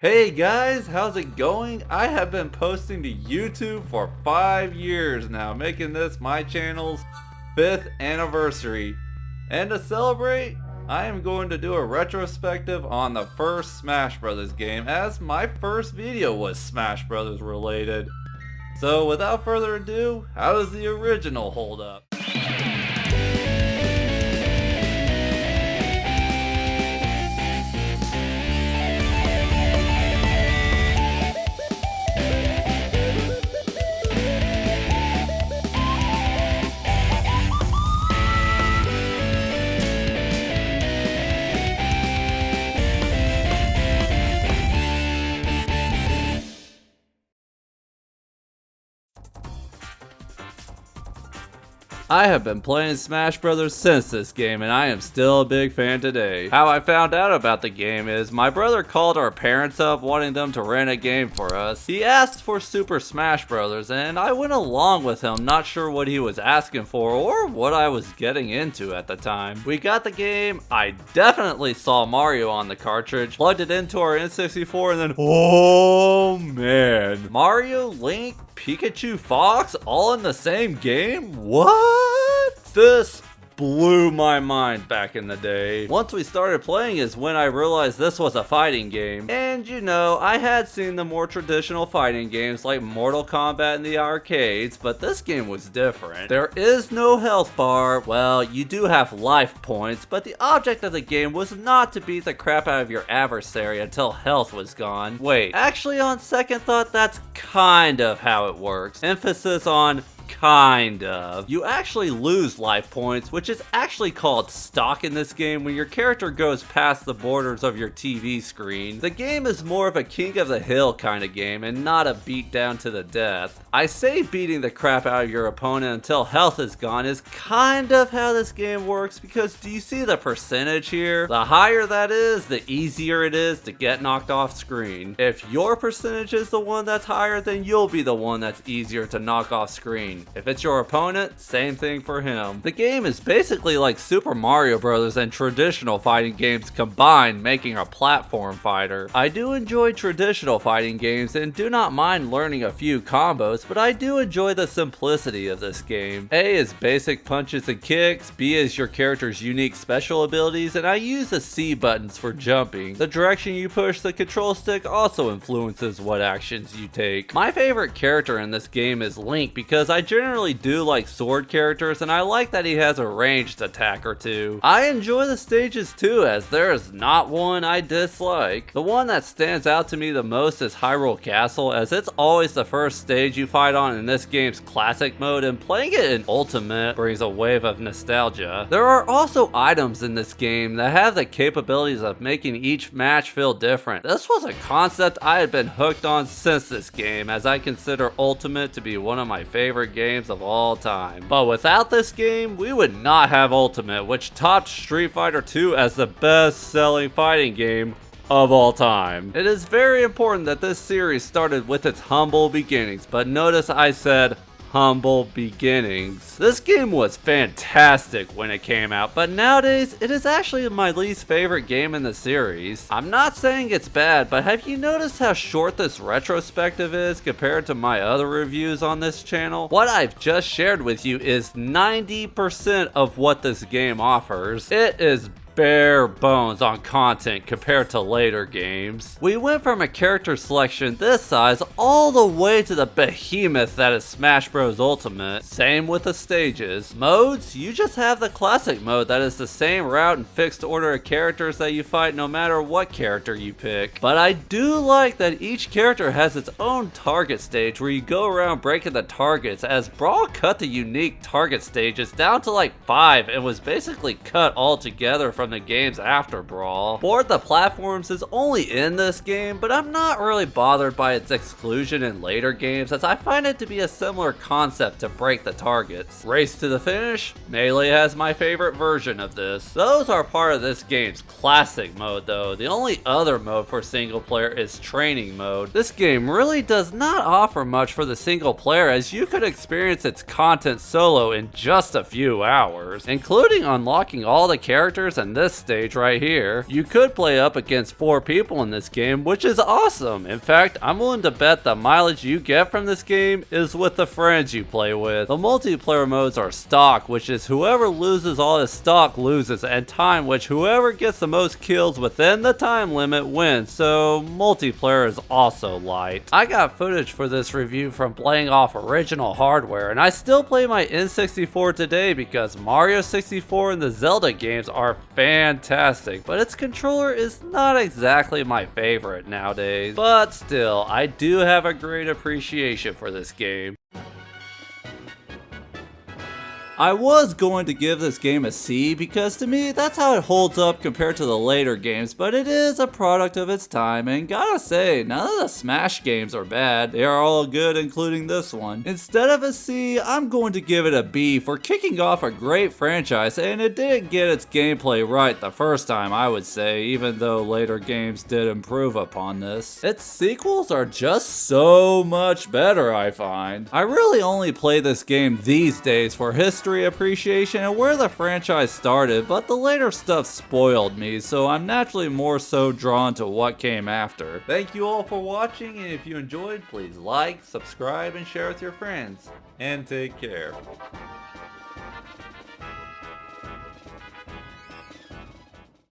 Hey guys, how's it going? I have been posting to YouTube for 5 years now, making this my channel's 5th anniversary. And to celebrate, I am going to do a retrospective on the first Smash Bros. Game, as my first video was Smash Bros. Related. So without further ado, how does the original hold up? I have been playing Smash Bros. Since this game, and I am still a big fan today. How I found out about the game is my brother called our parents up wanting them to rent a game for us. He asked for Super Smash Bros. And I went along with him, not sure what he was asking for or what I was getting into at the time. We got the game, I definitely saw Mario on the cartridge, plugged it into our N64, and then oh man, Mario, Link, Pikachu, Fox, all in the same game? What? This blew my mind back in the day. Once we started playing is when I realized this was a fighting game. And you know, I had seen the more traditional fighting games like Mortal Kombat in the arcades, but this game was different. There is no health bar. Well, you do have life points, but the object of the game was not to beat the crap out of your adversary until health was gone. Wait, actually on second thought, that's kind of how it works. Emphasis on kind of. You actually lose life points, which is actually called stock in this game when your character goes past the borders of your TV screen. The game is more of a king of the hill kind of game and not a beat down to the death. I say beating the crap out of your opponent until health is gone is kind of how this game works, because do you see the percentage here? The higher that is, the easier it is to get knocked off screen. If your percentage is the one that's higher, then you'll be the one that's easier to knock off screen. If it's your opponent, same thing for him. The game is basically like Super Mario Bros. And traditional fighting games combined, making a platform fighter. I do enjoy traditional fighting games and do not mind learning a few combos, but I do enjoy the simplicity of this game. A is basic punches and kicks, B is your character's unique special abilities, and I use the C buttons for jumping. The direction you push the control stick also influences what actions you take. My favorite character in this game is Link, because I generally do like sword characters, and I like that he has a ranged attack or two. I enjoy the stages too, as there is not one I dislike. The one that stands out to me the most is Hyrule Castle, as it's always the first stage you fight on in this game's classic mode, and playing it in Ultimate brings a wave of nostalgia. There are also items in this game that have the capabilities of making each match feel different. This was a concept I had been hooked on since this game, as I consider Ultimate to be one of my favorite games of all time. But without this game, we would not have Ultimate, which topped Street Fighter 2 as the best-selling fighting game of all time. It is very important that this series started with its humble beginnings, but notice I said humble beginnings. This game was fantastic when it came out, but nowadays it is actually my least favorite game in the series. I'm not saying it's bad, but have you noticed how short this retrospective is compared to my other reviews on this channel? What I've just shared with you is 90% of what this game offers. It is bare bones on content compared to later games. We went from a character selection this size all the way to the behemoth that is Smash Bros. Ultimate. Same with the stages. Modes, you just have the classic mode that is the same route and fixed order of characters that you fight no matter what character you pick. But I do like that each character has its own target stage where you go around breaking the targets, as Brawl cut the unique target stages down to like 5 and was basically cut altogether from the games after Brawl. Board the platforms is only in this game, but I'm not really bothered by its exclusion in later games, as I find it to be a similar concept to break the targets. Race to the finish? Melee has my favorite version of this. Those are part of this game's classic mode though. The only other mode for single player is training mode. This game really does not offer much for the single player, as you could experience its content solo in just a few hours, including unlocking all the characters and this stage right here. You could play up against 4 people in this game, which is awesome. In fact, I'm willing to bet the mileage you get from this game is with the friends you play with. The multiplayer modes are stock, which is whoever loses all his stock loses, and time, which whoever gets the most kills within the time limit wins, so multiplayer is also light. I got footage for this review from playing off original hardware, and I still play my N64 today because Mario 64 and the Zelda games are fantastic, but its controller is not exactly my favorite nowadays. But still, I do have a great appreciation for this game. I was going to give this game a C because to me that's how it holds up compared to the later games, but it is a product of its time, and gotta say, none of the Smash games are bad. They are all good, including this one. Instead of a C, I'm going to give it a B for kicking off a great franchise, and it didn't get its gameplay right the first time, I would say, even though later games did improve upon this. Its sequels are just so much better, I find. I really only play this game these days for history appreciation and where the franchise started, but the later stuff spoiled me, so I'm naturally more so drawn to what came after. Thank you all for watching, and if you enjoyed, please like, subscribe, and share with your friends. And take care.